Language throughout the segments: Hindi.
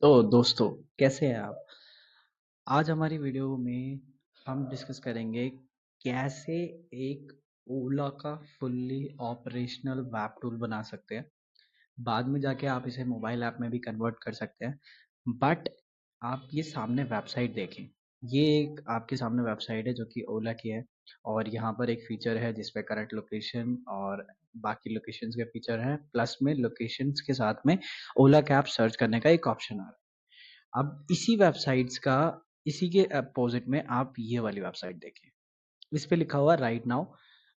तो दोस्तों, कैसे हैं आप? आज हमारी वीडियो में हम डिस्कस करेंगे कैसे एक ओला का फुल्ली ऑपरेशनल वेब टूल बना सकते हैं। बाद में जाके आप इसे मोबाइल ऐप में भी कन्वर्ट कर सकते हैं। बट आप ये सामने वेबसाइट देखें। ये एक आपके सामने वेबसाइट है जो कि ओला की है और यहाँ पर एक फीचर है जिस पे करंट लोकेशन और बाकी लोकेशंस के फीचर हैं, प्लस में लोकेशंस के साथ में ओला कैब सर्च करने का एक ऑप्शन आ रहा है। अब इसी वेबसाइट्स का इसी के अपोजिट में आप ये वाली वेबसाइट देखें। इस पे लिखा हुआ राइट नाउ।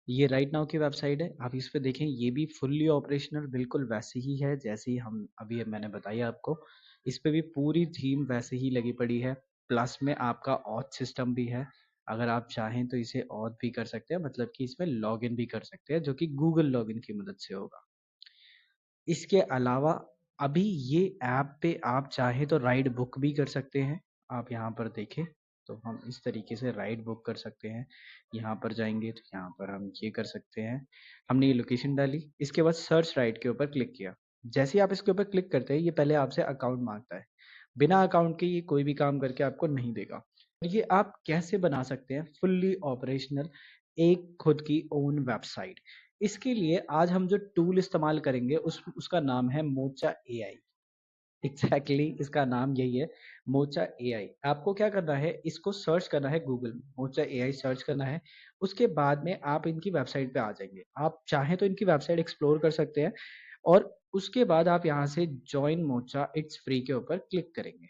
ये राइट नाउ की वेबसाइट है। आप इस पे देखें, ये भी फुल्ली ऑपरेशनल बिल्कुल वैसे ही है जैसे ही हम अभी मैंने बताई आपको। इस पे भी पूरी थीम वैसे ही लगी पड़ी है। प्लस में आपका ऑथ सिस्टम भी है। अगर आप चाहें तो इसे ऑथ भी कर सकते हैं, मतलब कि इसमें लॉगिन भी कर सकते हैं जो कि गूगल लॉगिन की मदद से होगा। इसके अलावा अभी ये ऐप पे आप चाहें तो राइड बुक भी कर सकते हैं। आप यहाँ पर देखें तो हम इस तरीके से राइड बुक कर सकते हैं। यहाँ पर जाएंगे तो यहाँ पर हम ये कर सकते हैं। हमने ये लोकेशन डाली, इसके बाद सर्च राइड के ऊपर क्लिक किया। जैसे ही आप इसके ऊपर क्लिक करते हैं, ये पहले आपसे अकाउंट मांगता है। बिना अकाउंट के ये कोई भी काम करके आपको नहीं देगा। ये आप कैसे बना सकते हैं फुल्ली ऑपरेशनल एक खुद की ओन वेबसाइट। इसके लिए आज हम जो टूल इस्तेमाल करेंगे उसका नाम है मोचा एआई। एग्जैक्टली इसका नाम यही है, मोचा एआई। आपको क्या करना है, इसको सर्च करना है गूगल में, मोचा एआई सर्च करना है। उसके बाद में आप इनकी वेबसाइट पे आ जाएंगे। आप चाहें तो इनकी वेबसाइट एक्सप्लोर कर सकते हैं और उसके बाद आप यहाँ से ज्वाइन मोचा इट्स फ्री के ऊपर क्लिक करेंगे।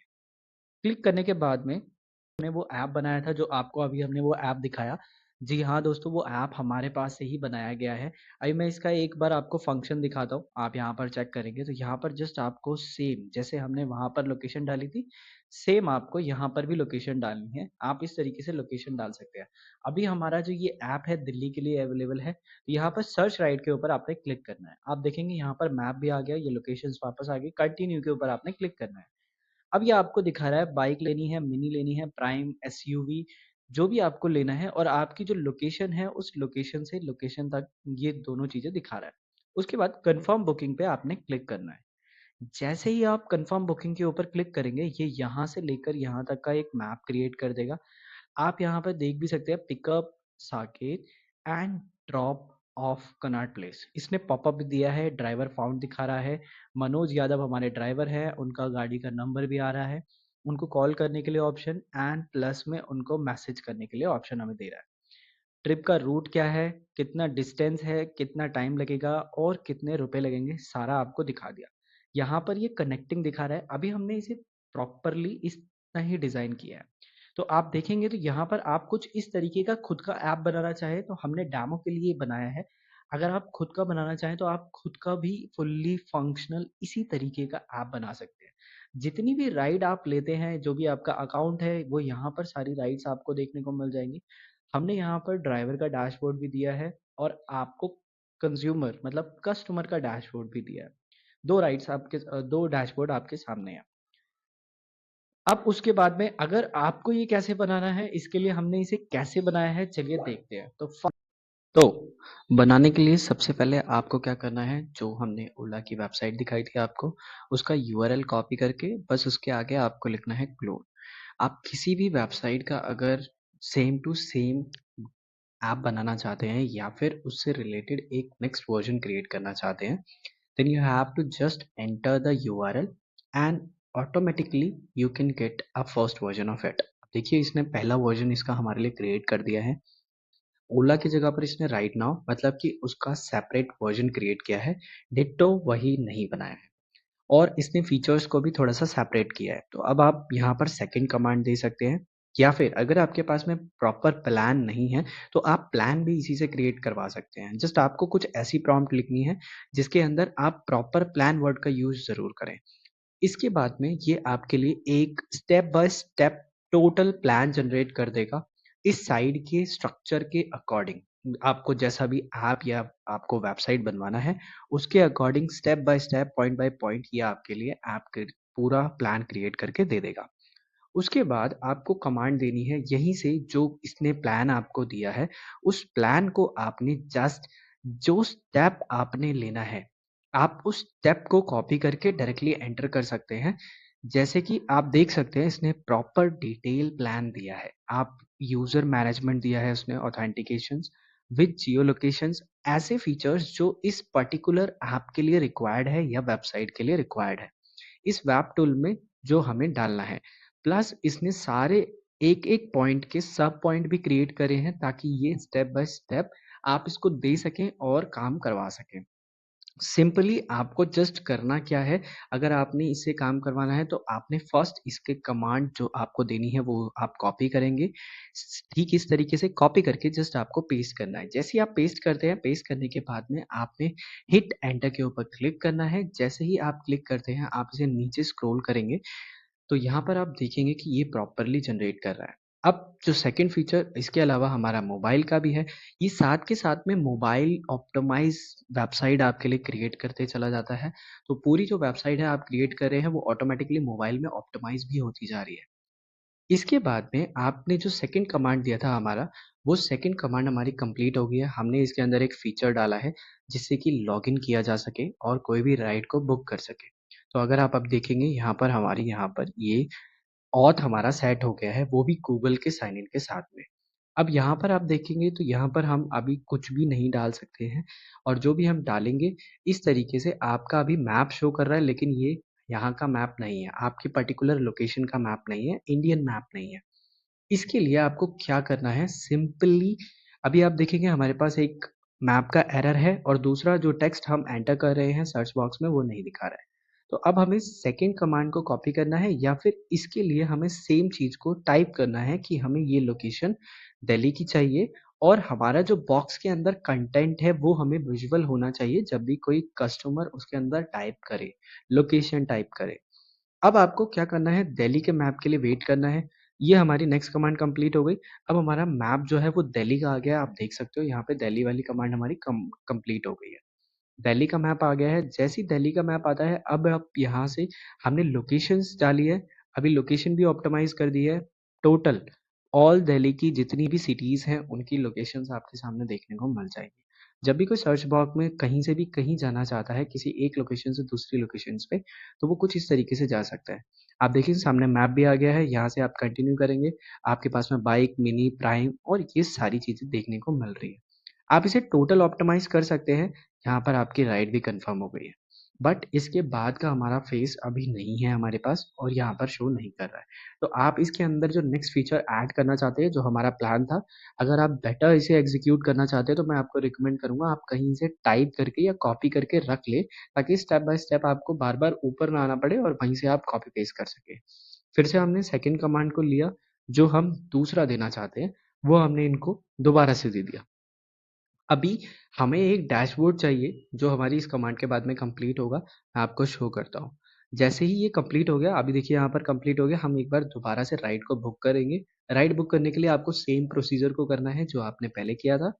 क्लिक करने के बाद में हमने वो ऐप बनाया था जो आपको अभी हमने वो ऐप दिखाया। जी हाँ दोस्तों, वो ऐप हमारे पास से ही बनाया गया है। अभी मैं इसका एक बार आपको फंक्शन दिखाता हूँ। आप यहाँ पर चेक करेंगे तो यहाँ पर जस्ट आपको सेम जैसे हमने वहाँ पर लोकेशन डाली थी, सेम आपको यहाँ पर भी लोकेशन डालनी है। आप इस तरीके से लोकेशन डाल सकते हैं। अभी हमारा जो ये ऐप है दिल्ली के लिए अवेलेबल है। तो यहाँ पर सर्च राइट के ऊपर आपने क्लिक करना है। आप देखेंगे यहाँ पर मैप भी आ गया, ये लोकेशंस वापस आ गई। कंटिन्यू के ऊपर आपने क्लिक करना है। अब ये आपको दिखा रहा है बाइक लेनी है, मिनी लेनी है, प्राइम, एसयूवी, जो भी आपको लेना है और आपकी जो लोकेशन है उस लोकेशन से लोकेशन तक ये दोनों चीज़ें दिखा रहा है। उसके बाद कन्फर्म बुकिंग पे आपने क्लिक करना है। जैसे ही आप कन्फर्म बुकिंग के ऊपर क्लिक करेंगे, ये यहाँ से लेकर यहाँ तक का एक मैप क्रिएट कर देगा। आप यहाँ पर देख भी सकते हैं pickup Saket and drop of Connaught place. इसने पॉपअप भी दिया है, ड्राइवर फाउंड दिखा रहा है। मनोज यादव हमारे ड्राइवर है, उनका गाड़ी का नंबर भी आ रहा है। उनको कॉल करने के लिए ऑप्शन एंड प्लस में उनको मैसेज करने के लिए ऑप्शन हमें दे रहा है। ट्रिप का रूट क्या है, कितना डिस्टेंस है, कितना टाइम लगेगा और कितने रुपए लगेंगे, सारा आपको दिखा दिया। यहाँ पर ये कनेक्टिंग दिखा रहा है। अभी हमने इसे प्रॉपरली इस तरह ही डिज़ाइन किया है। तो आप देखेंगे तो यहाँ पर आप कुछ इस तरीके का खुद का ऐप बनाना चाहें तो हमने डेमो के लिए बनाया है। अगर आप खुद का बनाना चाहें तो आप खुद का भी फुल्ली फंक्शनल इसी तरीके का ऐप बना सकते हैं। जितनी भी राइड आप लेते हैं, जो भी आपका अकाउंट है, वो यहाँ पर सारी राइड्स आपको देखने को मिल जाएंगी। हमने यहाँ पर ड्राइवर का डैशबोर्ड भी दिया है और आपको कंज्यूमर मतलब कस्टमर का डैशबोर्ड भी दिया है। दो डैशबोर्ड आपके सामने है। अब उसके बाद में अगर आपको ये कैसे बनाना है, इसके लिए हमने इसे कैसे बनाया है, चलिए देखते हैं। तो बनाने के लिए सबसे पहले आपको क्या करना है, जो हमने ओला की वेबसाइट दिखाई थी आपको, उसका यूआरएल कॉपी करके बस उसके आगे आपको लिखना है क्लोन। आप किसी भी वेबसाइट का अगर सेम टू सेम ऐप बनाना चाहते हैं या फिर उससे रिलेटेड एक नेक्स्ट वर्जन क्रिएट करना चाहते हैं, then you have to just enter the URL and automatically you can get a first version of it। देखिए इसने पहला वर्जन इसका हमारे लिए क्रिएट कर दिया है। ओला की जगह पर इसने राइट नाउ मतलब कि उसका सेपरेट वर्जन क्रिएट किया है। डिट्टो वही नहीं बनाया है और इसने फीचर्स को भी थोड़ा-सा सेपरेट किया है। तो अब आप यहाँ पर सेकंड कमांड दे सकते हैं या फिर अगर आपके पास में प्रॉपर प्लान नहीं है, तो आप प्लान भी इसी से क्रिएट करवा सकते हैं। जस्ट आपको कुछ ऐसी प्रॉम्प्ट लिखनी है, जिसके अंदर आप प्रॉपर प्लान वर्ड का यूज़ ज़रूर करें। इसके बाद में ये आपके लिए एक step by step total plan generate कर देगा, इस साइट के स्ट्रक्चर के अकॉर्डिंग। आपको जैसा भी ऐप या आपको वेबसाइट बनवाना है, उसके according step by step, point by point ये आपके लिए ऐप के पूरा प्लान क्रिएट करके दे देगा। उसके बाद आपको कमांड देनी है, यहीं से जो इसने प्लान आपको दिया है, उस प्लान को आपने जस्ट जो स्टेप आपने लेना है, आप उस स्टेप को कॉपी करके डायरेक्टली एंटर कर सकते हैं। जैसे कि आप देख सकते हैं इसने प्रॉपर डिटेल प्लान दिया है। आप यूज़र मैनेजमेंट दिया है उसने ऑथेंटिकेशंस विद जियो लोकेशंस ऐसे फीचर्स जो इस पर्टिकुलर ऐप के लिए रिक्वायर्ड है या वेबसाइट के लिए रिक्वायर्ड है। इस वेब टूल में जो हमें डालना है। प्लस इसने सारे एक-एक पॉइंट के सब पॉइंट भी क्रिएट करे हैं ताकि ये स्टेप बाय स्टेप आप इसको दे सकें और काम करवा सकें। सिंपली आपको जस्ट करना क्या है, अगर आपने इससे काम करवाना है तो आपने फर्स्ट इसके कमांड जो आपको देनी है वो आप कॉपी करेंगे। ठीक इस तरीके से कॉपी करके जस्ट आपको पेस्ट करना है। जैसे ही आप पेस्ट करते हैं, पेस्ट करने के बाद में आपने हिट एंटर के ऊपर क्लिक करना है। जैसे ही आप क्लिक करते हैं, आप इसे नीचे स्क्रॉल करेंगे तो यहाँ पर आप देखेंगे कि ये प्रॉपर्ली जनरेट कर रहा है। अब जो सेकंड फीचर इसके अलावा हमारा मोबाइल का भी है, ये साथ के साथ में मोबाइल ऑप्टिमाइज़ वेबसाइट आपके लिए क्रिएट करते चला जाता है। तो पूरी जो वेबसाइट है आप क्रिएट कर रहे हैं वो ऑटोमैटिकली मोबाइल में ऑप्टिमाइज़ भी होती जा रही है। इसके बाद में आपने जो सेकंड कमांड दिया था हमारा, वो सेकंड कमांड हमारी कंप्लीट हो गई है। हमने इसके अंदर एक फीचर डाला है, जिससे कि लॉगिन किया जा सके और कोई भी राइड को बुक कर सके। तो अगर आप अब देखेंगे यहाँ पर हमारी यहाँ पर ये ऑथ हमारा सेट हो गया है, वो भी गूगल के साइन इन के साथ में। अब यहाँ पर आप देखेंगे तो यहाँ पर हम अभी कुछ भी नहीं डाल सकते हैं और जो भी हम डालेंगे इस तरीके से आपका अभी मैप शो कर रहा है लेकिन ये यहाँ का मैप नहीं है, आपकी पर्टिकुलर लोकेशन का मैप नहीं है, इंडियन मैप नहीं है। इसके लिए आपको क्या करना है सिंपली अभी आप देखेंगे हमारे पास एक मैप का एरर है और दूसरा जो टेक्स्ट हम एंटर कर रहे हैं सर्च बॉक्स में वो नहीं दिखा रहा है। तो अब हमें सेकंड कमांड को कॉपी करना है या फिर इसके लिए हमें सेम चीज़ को टाइप करना है कि हमें ये लोकेशन दिल्ली की चाहिए और हमारा जो बॉक्स के अंदर कंटेंट है वो हमें विजुअल होना चाहिए जब भी कोई कस्टमर उसके अंदर टाइप करे, लोकेशन टाइप करे। अब आपको क्या करना है दिल्ली के मैप के लिए वेट करना है। ये हमारी नेक्स्ट कमांड कंप्लीट हो गई। अब हमारा मैप जो है वो दिल्ली का आ गया है। आप देख सकते हो यहाँ पे दिल्ली वाली कमांड हमारी कंप्लीट हो गई है। दिल्ली का मैप आ गया है। जैसे ही दिल्ली का मैप आता है अब आप यहाँ से हमने लोकेशंस डाली है। अभी लोकेशन भी ऑप्टिमाइज़ कर दी है। टोटल ऑल दिल्ली की जितनी भी सिटीज़ हैं उनकी लोकेशंस आपके सामने देखने को मिल जाएगी। जब भी कोई सर्च बॉक्स में कहीं से भी कहीं जाना चाहता है किसी एक लोकेशन से दूसरी लोकेशंस पे, तो वो कुछ इस तरीके से जा सकता है। आप देखिए सामने मैप भी आ गया है, यहाँ से आप कंटिन्यू करेंगे, आपके पास में बाइक, मिनी, प्राइम और ये सारी चीज़ें देखने को मिल रही है। आप इसे टोटल ऑप्टिमाइज़ कर सकते हैं, यहाँ पर आपकी राइड भी कन्फर्म हो गई है। बट इसके बाद का हमारा फेस अभी नहीं है हमारे पास और यहाँ पर शो नहीं कर रहा है। तो आप इसके अंदर जो नेक्स्ट फीचर ऐड करना चाहते हैं, जो हमारा प्लान था, अगर आप बेटर इसे एग्ज़ीक्यूट करना चाहते हैं, तो मैं आपको रिकमेंड करूँगा आप कहीं से टाइप करके या कॉपी करके रख लें, ताकि स्टेप बाय स्टेप आपको बार-बार ऊपर ना आना पड़े और वहीं से आप कॉपी पेस्ट कर सकें। फिर से हमने सेकंड कमांड को लिया, जो हम दूसरा देना चाहते हैं, वो हमने इनको दोबारा से दे दिया। अभी हमें एक डैशबोर्ड चाहिए जो हमारी इस कमांड के बाद में कंप्लीट होगा, मैं आपको शो करता हूँ। जैसे ही ये कंप्लीट हो गया, अभी देखिए यहाँ पर कंप्लीट हो गया, हम एक बार दोबारा से राइड को बुक करेंगे। राइड बुक करने के लिए आपको सेम प्रोसीजर को करना है जो आपने पहले किया था।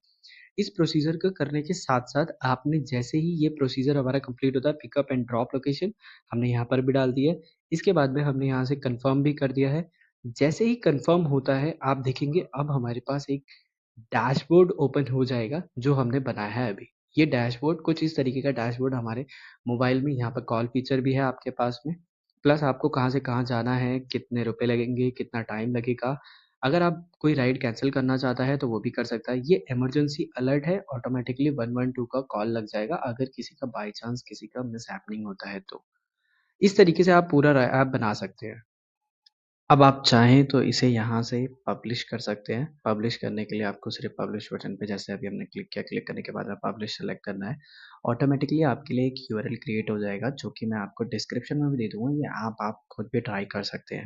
इस प्रोसीजर को करने के साथ-साथ आपने जैसे ही ये प्रोसीजर हमारा कंप्लीट होता है पिकअप एंड ड्रॉप लोकेशन, हमने यहाँ पर भी डाल दिया है। इसके बाद में हमने यहाँ से कन्फर्म भी कर दिया है। जैसे ही कन्फर्म होता है, आप देखेंगे अब हमारे पास एक डैशबोर्ड ओपन हो जाएगा जो हमने बनाया है अभी। ये डैशबोर्ड कुछ इस तरीके का डैशबोर्ड हमारे मोबाइल में यहाँ पर कॉल फीचर भी है आपके पास में, प्लस आपको कहाँ से कहाँ जाना है, कितने रुपए लगेंगे, कितना टाइम लगेगा। अगर आप कोई राइड कैंसल करना चाहता है तो वो भी कर सकता है। ये इमरजेंसी अलर्ट है, ऑटोमैटिकली 112 का कॉल लग जाएगा अगर किसी का बाय चांस किसी का मिसहैपनिंग होता है तो। इस तरीके से आप पूरा ऐप बना सकते हैं। अब आप चाहें तो इसे यहाँ से पब्लिश कर सकते हैं। पब्लिश करने के लिए आपको सिर्फ़ पब्लिश बटन पे जैसे अभी हमने क्लिक किया, क्लिक करने के बाद में पब्लिश सेलेक्ट करना है। ऑटोमैटिकली आपके लिए एक यूआरएल क्रिएट हो जाएगा जो कि मैं आपको डिस्क्रिप्शन में भी दे दूँगा, ये आप खुद भी ट्राई कर सकते हैं।